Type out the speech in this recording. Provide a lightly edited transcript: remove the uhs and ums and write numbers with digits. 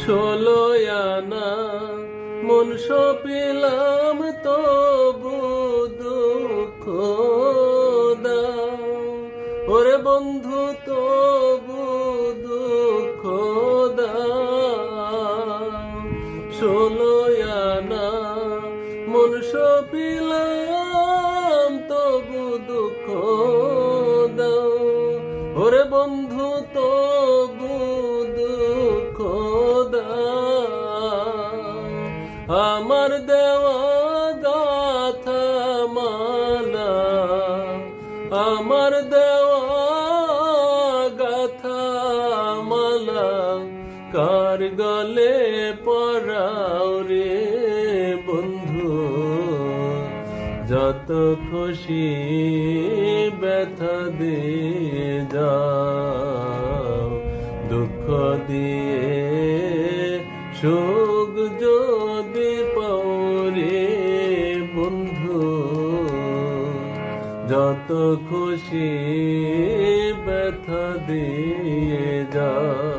ষোলো আনা মন সপিলাম তবু দুঃখ দাও, ওরে বন্ধু তবু দুঃখ দাও। ষোলো আনা মন সপিলাম তবু দুঃখ দাও, ওরে বন্ধু তবু দুঃখ দাও। আমার দেওয়া গাথা মালা, আমার দেওয়া গাথা মালা কার গলে পরাও রে বন্ধু, যত খুশি ব্যথা দিয়ে যাও, দুঃখ দিয়ে সুখ যদি পাও রে বন্ধু, যত খুশি ব্যথা দিয়ে যাও।